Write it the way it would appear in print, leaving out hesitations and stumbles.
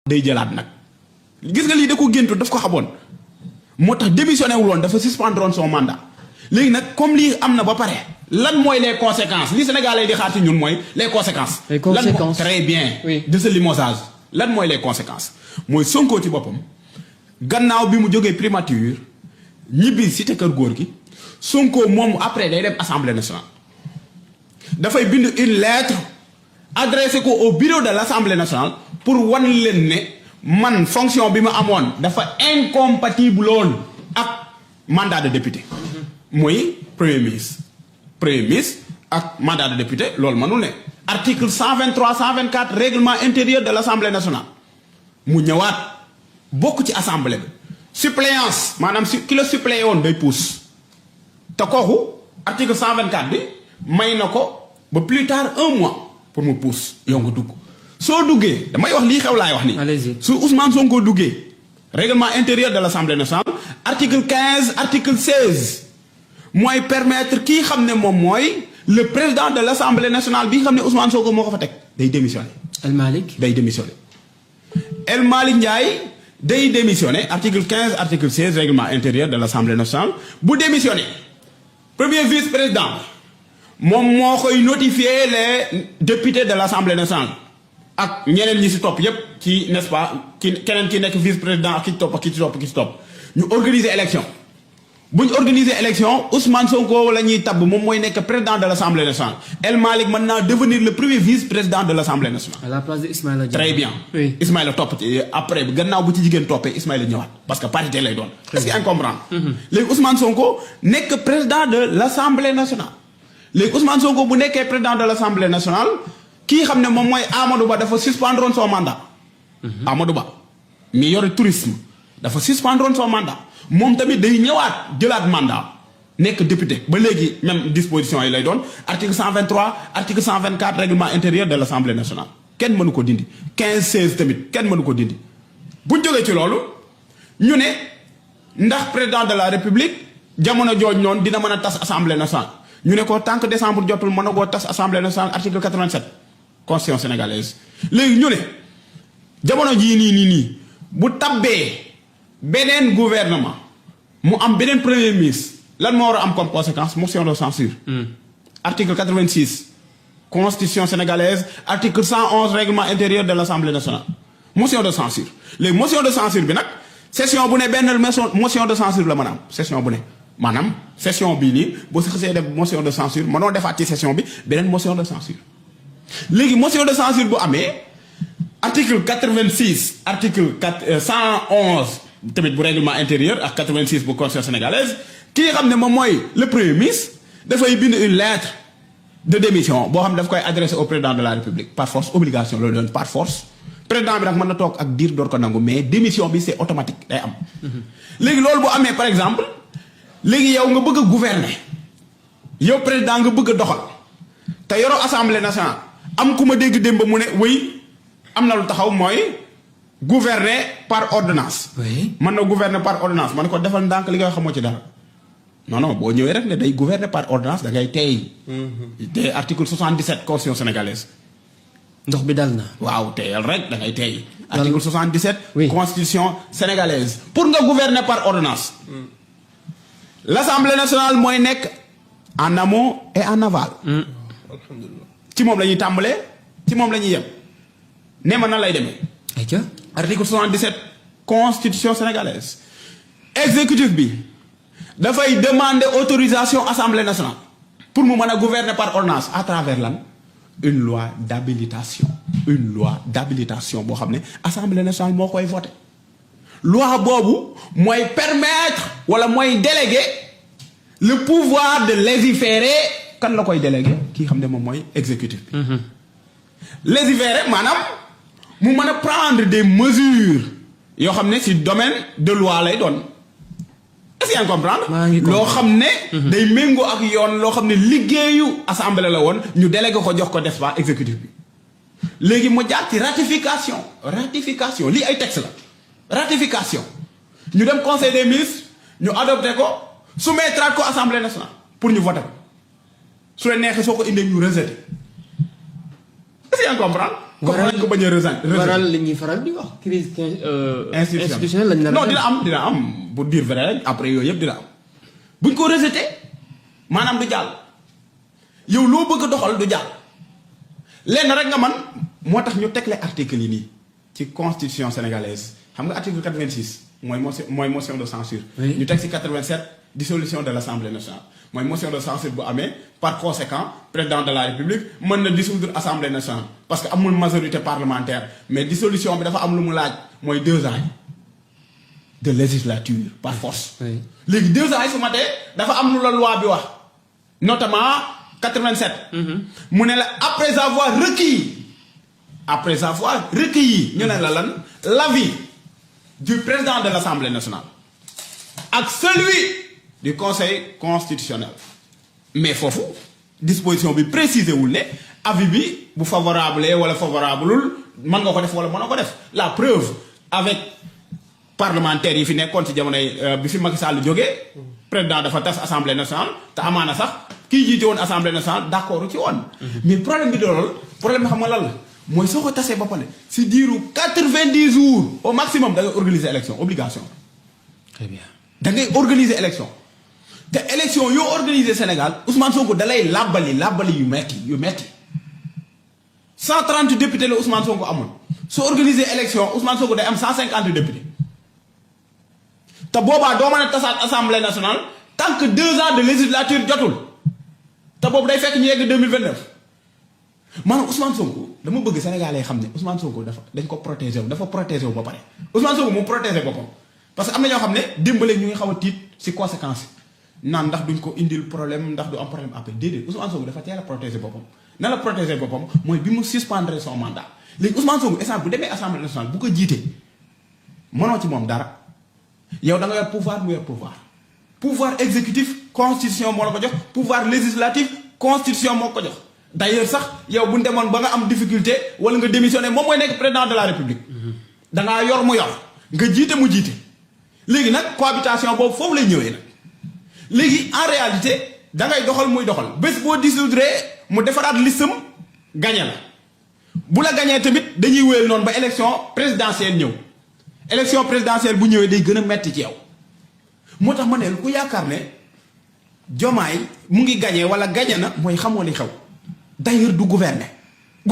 day jëlaat nag gis nga lii da ko géntu daf ko xamoon moo tax démissionné wul woon dafa suspendre son mandat léegi nag comme lii am na ba pare lan mooy les conséquences li Sénégalais di xaar ci ñun mooy les conséquences. les conséquences très bien. oui. de ce limogeage lan mooy les conséquences mooy Sonko ci boppam gannaaw bi mu jógee primature ñibbi cité kër góor gi Sonko moom après day dem assemblée nationale dafay bind une lettre adressé ko au bureau de l' assemblée nationale pour wan leen ne man fonction bi ma amoon dafa incompatible lool ak mandat de député mooy premier ministre ak mandat de député loolu mënul ne article 123 124 règlement intérieur de l' assemblée nationale mu ñëwaat bokk ci assemblée bi suppléance maanaam ki la suppléé woon day pousse te kooku article 124 bi may na ko ba plus tard 1 mois pour mu pousse yow nga dugg soo duggee damay wax lii xew laay wax ni allez-y. su Ousmane Sonko duggee règlement intérieur de l' assemblée nationale article 15 article 16 mooy permettre kii xam ne moom mooy le président de l' assemblée nationale bi nga xam ne Ousmane Sonko moo ko fa teg day démissionné. El Malick day démissionné El Malick Ndiaye day démissionné article 15 article 16 règlement intérieur de l' assemblée nationale bu démissionné premier vice président moom moo koy notifier les députés de l' assemblée nationale ak ñeneen ñi si topp yépp ci n'est-ce pas ki keneen ki nekk vice président ak ki ci topp ak ki ci topp ki ci topp ñu organiser élection bu ñu organiser élection Ousmane Sonko la ñuy tabb moom mooy nekk président de l' assemblée nationale El Malick mën naa devenir le premier vice président de l' assemblée nationale. à la place de Ismaïla Diallo. très bien oui. Ismaïla topp ci après gannaaw bu ci jigéen toppee Ismaïla ñëwaat parce que parité lay doon. est-ce que comprendre. léegi Ousmane Sonko nekk président de l' assemblée nationale. léegi Ousmane Sonko bu nekkee président de l' assemblée nationale kii xam ne moom mooy Amadou Ba dafa suspendre son mandat. Amadou Ba mi yore tourisme dafa suspendre son mandat moom tamit day ñëwaat jëlaat mandat nekk député ba léegi même disposition yi lay doon article 123 article 124 règlement intérieur de l' assemblée nationale kenn mënu ko dindi 15 16 tamit kenn mënu ko dindi bu ñu jógee ci loolu ñu ne ndax président de la république jamono jooj noonu dina mën a tas assemblée nationale ñu ne ko tant que décembre jotul mën a koo tas assemblée nationale article 87 constitution sénégalaise léegi ñu ne jamono jii nii bu tabbee beneen gouvernement mu am beneen premier ministre lan moo war a am comme conséquence motion de censure article 86 constitution sénégalaise article 111 règlement intérieur de l' assemblée nationale motion de censure léegi motion de censure bi nag session bu ne benn motion de censure la mën a am session bu ne maanaam session bii nii boo si xasee def motion de censure mënoo defaat ci session bi beneen motion de censure léegi motion de censure bu amee article 86 article 111 tamit bu règlement intérieur ak 86 bu constitution sénégalaise ki nga xam ne moom mooy le premier ministre dafay bind une lettre de démission boo xam ne daf koy adressé au président de la république par force obligation loolu doon par force président bi nag mën na toog ak diir door ko nangu mais démission bi c' est automatique day am. léegi loolu bu amee par exemple léegi yow nga bëgg a gouverner yow président nga bëgg a doxal te yoroo assemblée nationale am ku ma dégg démb mu ne wéy am na lu taxaw mooy. gouverner par ordonnance. oui mën na gouverner par ordonnance man ko defal ndànk li nga xamoo ci dara non boo ñëwee rek ne day gouverner par ordonnance da ngay teey. te article 77 constitution sénégalaise. ndox bi dal na. waaw teeyal rek da ngay teey. article 77. oui constitution sénégalaise. pour nga gouverner par ordonnance. l' assemblée nationale mooy nekk en amont et en aval. alhamdulilah ci moom la ñuy tàmbalee ci moom la ñuy yem ne ma nan lay demee. ayca. article 77 constitution sénégalaise exécutif bi dafay demander autorisation assemblée nationale pour mu mën a gouverner par ordonnance à travers lan une loi d'habilitation boo xam ne assemblée nationale moo koy voté loi boobu mooy permettre wala mooy déléguer le pouvoir de légiférer kan la koy déléguer kii xam ne moom mooy exécutif bi légiférer maanaam mu mën a prendre des mesures yoo xam ne ci domaine de loi lay doon est-ce que yaa ngi comprendre loo xam ne day méngoo ak yoon loo xam ne liggéeyu assemblée la woon ñu délégué ko jox ko def ba exécutif bi léegi mu jaar ci ratification lii ay texte la ratification ñu dem conseil des ministres ñu adopté ko soumettre ko assemblée nationale pour ñu voter ko su la neexee soo ko indee ñu rejeté est-ce que yaa ngi comprendre comment lañ ko bañ a rejeter. waral li ñuy faral di wax crise institutionnelle lañ non dina am pour dire vrai rek après yooyu yëpp dina am buñ ko rejeter maanaam du jàll yow loo bëgg a doxal du jàll lenn rek nga man moo tax ñu teg les articles yi nii ci constitution sénégalaise xam nga article 86 mooy motion de censure ñu teg ci 87 dissolution de l'Assemblée nationale mooy motion de censure bu amee par conséquent président de la République mën na dissoudre Assemblée nationale parce que amul majorité parlementaire mais dissolution bi dafa am lu mu laaj mooy 2 ans de législature par force léegi 2 ans yi su matee dafa am lu la loi bi wax notamment 87 mu ne la après avoir recueilli ñu ne la lan l'avis du président de l'Assemblée nationale ak celui du Conseil constitutionnel mais foofu disposition bi préciser wul ne avis bi bu favorable wala favorableul mën nga ko def wala mënoo ko def la preuve avec parlementaires yi fi nekkoon ci jamonoy bi fi Macky Sall jógee président dafa tas Assemblée nationale te amaana sax kii jiite woon Assemblée nationale d'accord ci woon mais problème bi doolal problème bi xam nga lan la mooy soo ko tasee ba pare si diiru 90 jours au maximum da ngay organiser élection obligation très bien da ngay organiser élection te élection yoo organiser Sénégal Ousmane Sonko da lay làbbali yu metti 130 députés la Ousmane Sonko amoon soo organiser élection Ousmane Sonko day am 150 députés te boobaa doo mën a tasaat Assemblée nationale tant que 2 ans de législature jotul te boobu day fekk ñu yegg 2029 maanaam Ousmane Sonko dama bëgg Sénégalais xam ne Ousmane Sonko dañ ko protéger wu dafa protéger wu ba pare Ousmane Sonko mu protéger boppam parce que am na ñoo xam ne dimbale ñu ngi xaw a tiit ci conséquences naan ndax duñ ko indil problème ndax du am problème après déedéet Ousmane Sonko dafa teel a protéger boppam na la protéger boppam mooy bi mu suspendre son mandat léegi Ousmane Sonko instant bu demee Assemblée nationale bu ko jiitee mënoo ci moom dara yow da nga yor pouvoir mu yor pouvoir exécutif constitution moo la ko jox pouvoir législatif constitution moo ko jox d'ailleurs sax yow bu ñu demoon ba nga am difficulté wala nga démissionné moom mooy nekk président de la République da ngaa yor mu yor nga jiite mu jiite léegi nag cohabitation boobu foofu lay ñëwee nag léegi en réalité da ngay doxal muy doxal bés boo dissoudre mu defaraat listam gagné la bu la gagné tamit dañuy wéyal noonu ba élection présidentielle ñëw élection présidentielle bu ñëwee day gën a metti ci yow moo tax ma ne ku yaakaar ne Diomaye mu ngi gagné wala gagné na mooy xamoo li xew d'ailleurs du gouverner